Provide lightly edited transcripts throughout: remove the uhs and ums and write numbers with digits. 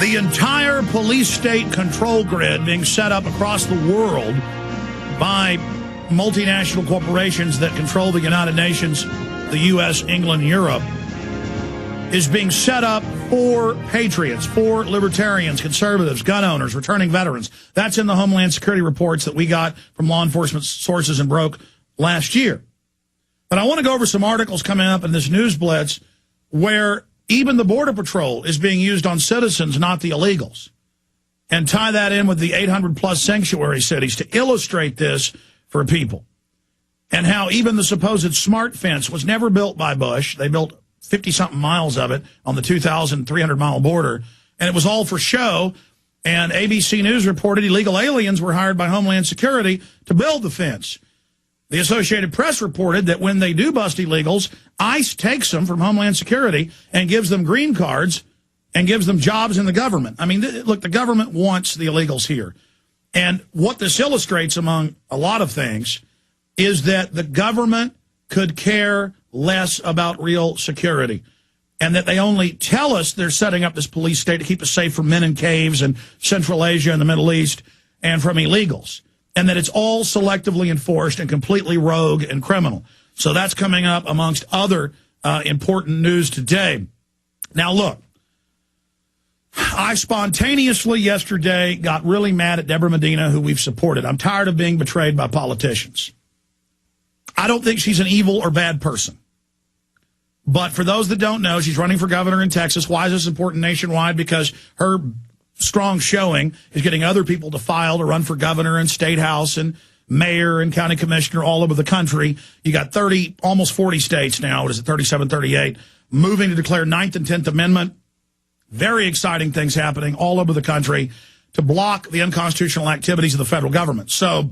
The entire police state control grid being set up across the world by multinational corporations that control the United Nations, the U.S., England, Europe, is being set up for patriots, for libertarians, conservatives, gun owners, returning veterans. That's in the Homeland Security reports that we got from law enforcement sources and broke last year. But I want to go over some articles coming up in this news blitz where even the Border Patrol is being used on citizens, not the illegals, and tie that in with the 800-plus sanctuary cities to illustrate this for people, and how even the supposed smart fence was never built by Bush. They built 50-something miles of it on the 2,300-mile border, and it was all for show. And ABC News reported illegal aliens were hired by Homeland Security to build the fence. The Associated Press reported that when they do bust illegals, ICE takes them from Homeland Security and gives them green cards and gives them jobs in the government. I mean, look, the government wants the illegals here. And what this illustrates, among a lot of things, is that the government could care less about real security, and that they only tell us they're setting up this police state to keep us safe from men in caves in Central Asia and the Middle East and from illegals, and that it's all selectively enforced and completely rogue and criminal. So that's coming up amongst other important news today. Now, look, I spontaneously yesterday got really mad at Deborah Medina, who we've supported. I'm tired of being betrayed by politicians. I don't think she's an evil or bad person. But for those that don't know, she's running for governor in Texas. Why is this important nationwide? Because her strong showing is getting other people to file to run for governor and state house and mayor and county commissioner all over the country. You got 30, almost 40 states now. What is it, 37, 38, moving to declare 9th and 10th Amendment. Very exciting things happening all over the country to block the unconstitutional activities of the federal government. So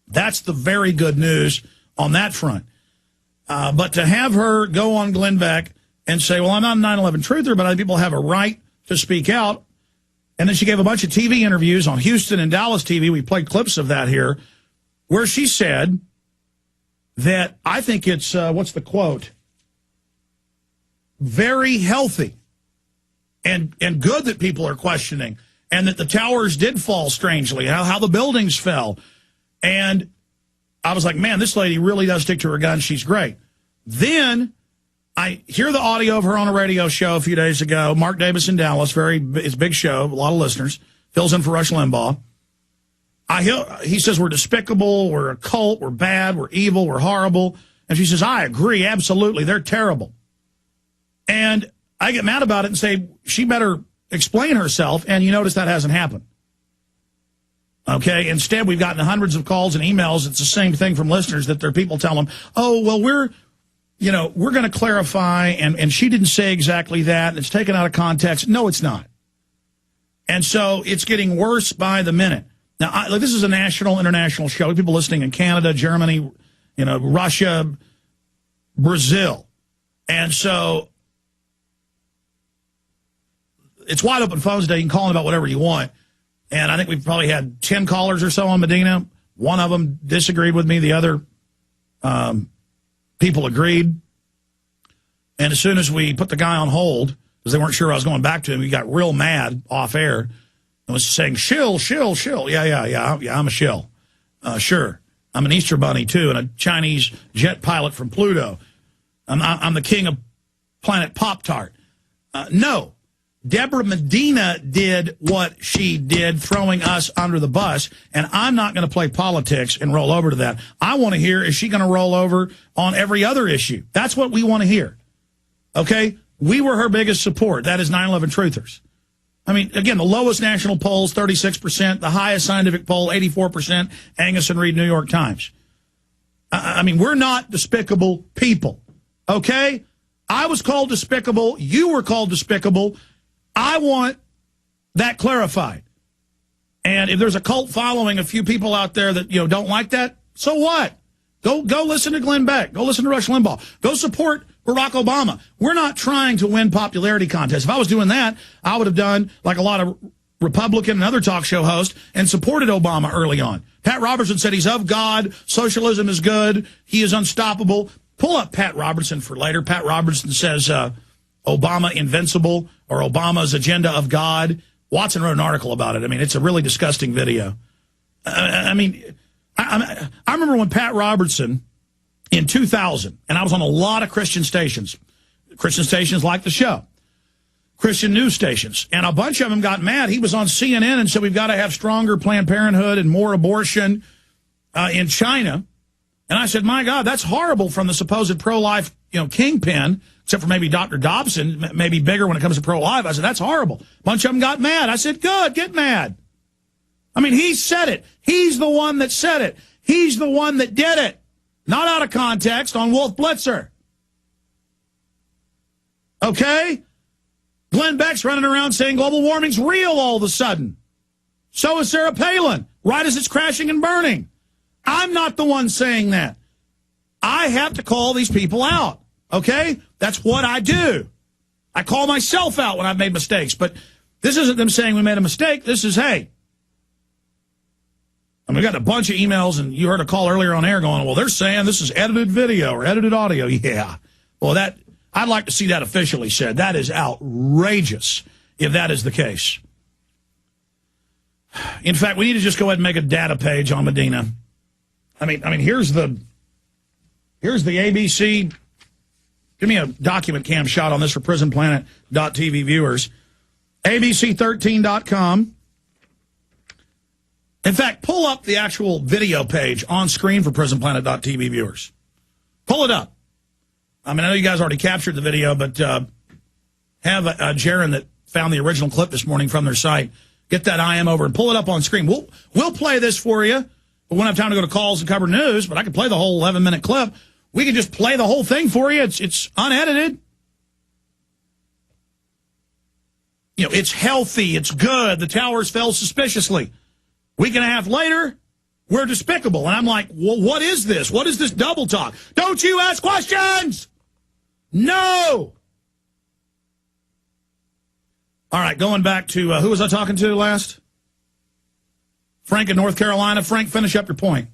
that's the very good news on that front. But to have her go on Glenn Beck and say, well, I'm not a 9/11 truther, but other people have a right to speak out. And then she gave a bunch of TV interviews on Houston and Dallas TV. We played clips of that here, where she said that, I think it's, what's the quote? Very healthy and good that people are questioning, and that the towers did fall strangely, how the buildings fell. And I was like, man, this lady really does stick to her guns. She's great. Then I hear the audio of her on a radio show a few days ago. Mark Davis in Dallas, it's a big show, a lot of listeners, fills in for Rush Limbaugh. He says we're despicable, we're a cult, we're bad, we're evil, we're horrible. And she says, I agree, absolutely, they're terrible. And I get mad about it and say, she better explain herself, and you notice that hasn't happened. Okay, instead, we've gotten hundreds of calls and emails. It's the same thing from listeners, that there are people telling them, oh, well, we're going to clarify, and she didn't say exactly that, and it's taken out of context. No, it's not. And so it's getting worse by the minute. Now, this is a national, international show. People listening in Canada, Germany, Russia, Brazil. And so it's wide open phones today. You can call in about whatever you want. And I think we've probably had 10 callers or so on Medina. One of them disagreed with me. The other people agreed. And as soon as we put the guy on hold, because they weren't sure I was going back to him, he got real mad off air and was saying, shill, shill, shill. Yeah, I'm a shill. Sure. I'm an Easter bunny, too, and a Chinese jet pilot from Pluto. I'm the king of planet Pop-Tart. No. Deborah Medina did what she did, throwing us under the bus, and I'm not going to play politics and roll over to that. I want to hear, is she going to roll over on every other issue? That's what we want to hear. Okay? We were her biggest support. That is 9/11 truthers. I mean, again, the lowest national polls, 36%, the highest scientific poll, 84%, Angus and Reed, New York Times. I mean, we're not despicable people. Okay? I was called despicable. You were called despicable. I want that clarified. And if there's a cult following, a few people out there that don't like that, so what? Go listen to Glenn Beck. Go listen to Rush Limbaugh. Go support Barack Obama. We're not trying to win popularity contests. If I was doing that, I would have done like a lot of Republican and other talk show hosts and supported Obama early on. Pat Robertson said he's of God. Socialism is good. He is unstoppable. Pull up Pat Robertson for later. Pat Robertson says Obama invincible, or Obama's agenda of God. Watson wrote an article about it. I mean, it's a really disgusting video. I remember when Pat Robertson in 2000, and I was on a lot of Christian stations like the show, Christian news stations, and a bunch of them got mad. He was on CNN and said we've got to have stronger Planned Parenthood and more abortion in China. And I said, my God, that's horrible from the supposed pro-life, kingpin, except for maybe Dr. Dobson, maybe bigger when it comes to pro-life. I said, that's horrible. A bunch of them got mad. I said, good, get mad. I mean, he said it. He's the one that said it. He's the one that did it. Not out of context on Wolf Blitzer. Okay? Glenn Beck's running around saying global warming's real all of a sudden. So is Sarah Palin, right as it's crashing and burning. I'm not the one saying that. I have to call these people out, okay? That's what I do. I call myself out when I've made mistakes, but this isn't them saying we made a mistake. This is, hey. And we got a bunch of emails, and you heard a call earlier on air going, well, they're saying this is edited video or edited audio. Yeah. Well, I'd like to see that officially said. That is outrageous if that is the case. In fact, we need to just go ahead and make a data page on Medina. I mean, here's the ABC. Give me a document cam shot on this for PrisonPlanet.tv viewers. ABC13.com. In fact, pull up the actual video page on screen for PrisonPlanet.tv viewers. Pull it up. I mean, I know you guys already captured the video, but have Jaron that found the original clip this morning from their site. Get that IM over and pull it up on screen. We'll play this for you. We won't have time to go to calls and cover news, but I can play the whole 11-minute clip. We can just play the whole thing for you. It's unedited. It's healthy. It's good. The towers fell suspiciously. Week and a half later, we're despicable. And I'm like, well, what is this? What is this double talk? Don't you ask questions! No! All right, going back to, who was I talking to last? Frank in North Carolina. Frank, finish up your point.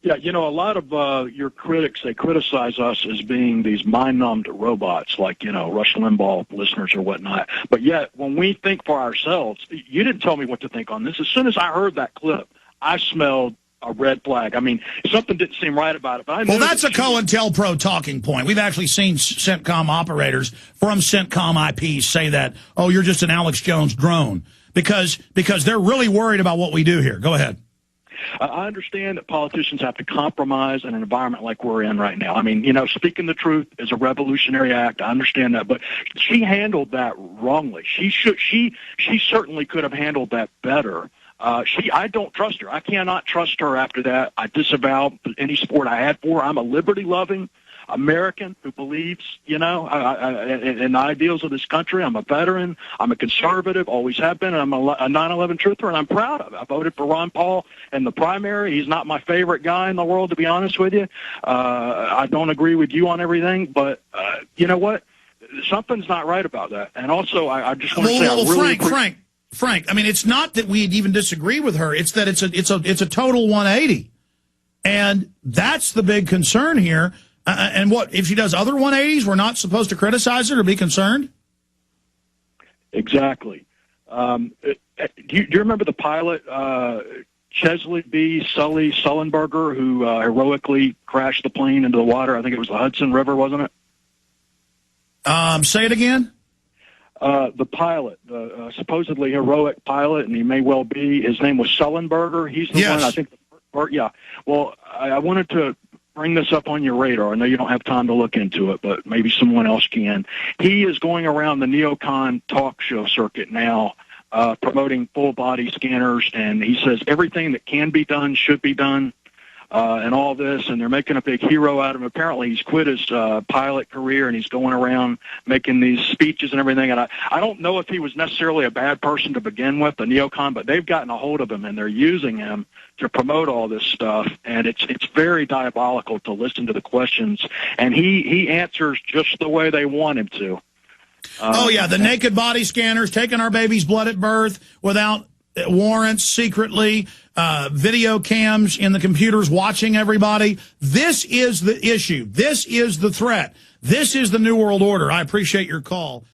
Yeah, a lot of your critics, they criticize us as being these mind-numbed robots, like, Rush Limbaugh listeners or whatnot. But yet, when we think for ourselves, you didn't tell me what to think on this. As soon as I heard that clip, I smelled a red flag. I mean, something didn't seem right about it. But well, that's a COINTELPRO talking point. We've actually seen CENTCOM operators from CENTCOM IPs say that, oh, you're just an Alex Jones drone, because they're really worried about what we do here. Go ahead. I understand that politicians have to compromise in an environment like we're in right now. I mean, speaking the truth is a revolutionary act. I understand that, but she handled that wrongly. She certainly could have handled that better. I don't trust her. I cannot trust her after that. I disavow any support I had for her. I'm a liberty-loving American who believes, in the ideals of this country. I'm a veteran. I'm a conservative, always have been. I'm a 9/11 truther, and I'm proud of it. I voted for Ron Paul in the primary. He's not my favorite guy in the world, to be honest with you. I don't agree with you on everything, but you know what? Something's not right about that. And also, I just want to say, Frank, I mean, it's not that we even disagree with her. It's that it's a total 180. And that's the big concern here. And what, if she does other 180s, we're not supposed to criticize her or be concerned? Exactly. Do you remember the pilot, Chesley B. Sullenberger, who heroically crashed the plane into the water? I think it was the Hudson River, wasn't it? Say it again? The pilot, the supposedly heroic pilot, and he may well be, his name was Sullenberger. He's the one, I think. Yeah. Well, I wanted to bring this up on your radar. I know you don't have time to look into it, but maybe someone else can. He is going around the neocon talk show circuit now, promoting full-body scanners, and he says everything that can be done should be done, and all this, and they're making a big hero out of him. Apparently, he's quit his pilot career, and he's going around making these speeches and everything. And I don't know if he was necessarily a bad person to begin with, the neocon, but they've gotten a hold of him, and they're using him to promote all this stuff. And it's very diabolical to listen to the questions, and he answers just the way they want him to. The naked body scanners, taking our baby's blood at birth without warrants, secretly, video cams in the computers watching everybody. This is the issue. This is the threat. This is the New World Order. I appreciate your call.